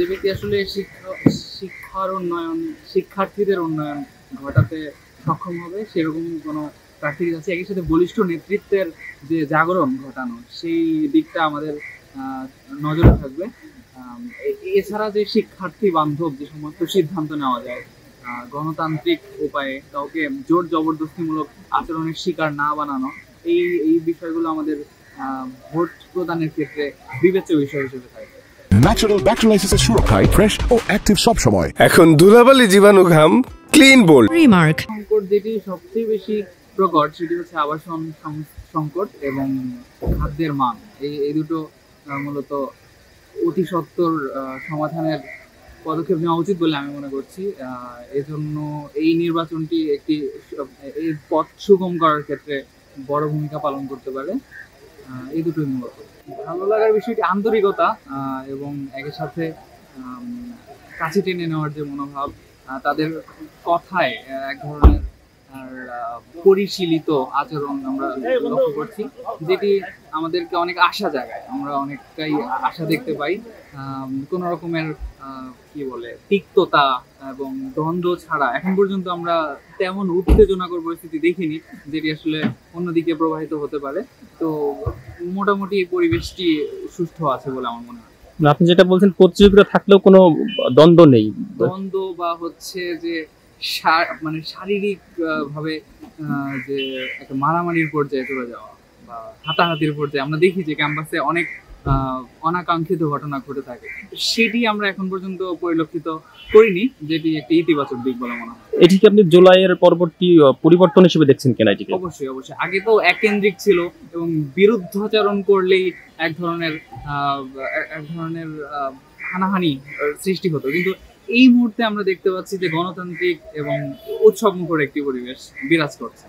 যে ব্যক্তি আসলে শিক্ষার উন্নয়ন, শিক্ষার্থীদের উন্নয়ন ঘটাতে সক্ষম হবে সেরকম কোনো প্রার্থীর কাছে, একই সাথে বলিষ্ঠ নেতৃত্বের যে জাগরণ ঘটানো সেই দিকটা আমাদের নজরে থাকবে। এছাড়া যে শিক্ষার্থী বান্ধব যে সমস্ত সিদ্ধান্ত নেওয়া যায়, গণতান্ত্রিক উপায়ে কাউকে জোর জবরদস্তিমূলক আচরণের শিকার না বানানো, এই এই বিষয়গুলো আমাদের ভোট প্রদানের ক্ষেত্রে বিবেচ্য বিষয় হিসেবে থাকে। ন্যাচারাল ব্যাকটেরিয়ালাইসিসের সুরক্ষায় ফ্রেশ ও অ্যাক্টিভ সব সময়। এখন ধুলাবালি জীবাণু ঘাম ক্লিন বোল্ড। রিমার্ক সংকট যেটি সবচেয়ে বেশি প্রকট সেটি হচ্ছে আবাসন সংকট এবং খাদ্যের মান। এই দুটো মূলত অতি সত্বর সমাধানের পদক্ষেপ নেওয়া উচিত বলে আমি মনে করছি। এজন্য এই নির্বাচনটি একটি এই পথ সুগম করার ক্ষেত্রে বড় ভূমিকা পালন করতে পারে। এই দুটোই মূলত ভালো লাগার বিষয়টি আন্তরিকতা এবং একই সাথে কাছে টেনে নেওয়ার যে মনোভাব, তাদের কথায় এক ধরনের পরিশীলিত আচরণ আমরা লক্ষ্য করছি, যেটি আমাদেরকে অনেক আশা জাগায়। আমরা অনেকটাই আশা দেখতে পাই কোনো রকমের কি বলে তিক্ততা এবং দ্বন্দ্ব ছাড়া এখন পর্যন্ত আমরা তেমন উত্তেজনাকর পরিস্থিতি দেখিনি যেটি আসলে অন্যদিকে প্রবাহিত হতে পারে। তো মোটামুটি এই পরিবেশটি সুষ্ঠু আছে বলে আমার মনে হয়। আপনি যেটা বলছেন প্রতিযোগিতা থাকলেও কোনো দ্বন্দ্ব নেই, দ্বন্দ্ব বা হচ্ছে যে মানে শারীরিক ভাবে যে একটা মারামারির পর্যায়ে চলে যাওয়া বা হাতাহাতির পর্যায়ে আমরা দেখি যে ক্যাম্পাসে অনেক অনাকাঙ্ক্ষিত ঘটনা ঘটে থাকে, সেটি আমরা এখন পর্যন্ত পরিলক্ষিত করিনি, যেটি একটি ইতিবাচক দিক বলে মনে হয়। এটিকে আপনি জুলাইয়ের পরবর্তী পরিবর্তন হিসেবে দেখছেন কিনা? এটিকে অবশ্যই অবশ্যই। আগে তো এককেন্দ্রিক ছিল এবং বিরুদ্ধাচরণ করলেই এক ধরনের হানাহানি সৃষ্টি হতো, কিন্তু এই মুহূর্তে আমরা দেখতে পাচ্ছি যে গণতান্ত্রিক এবং উৎসবমুখর একটি পরিবেশ বিরাজ করছে।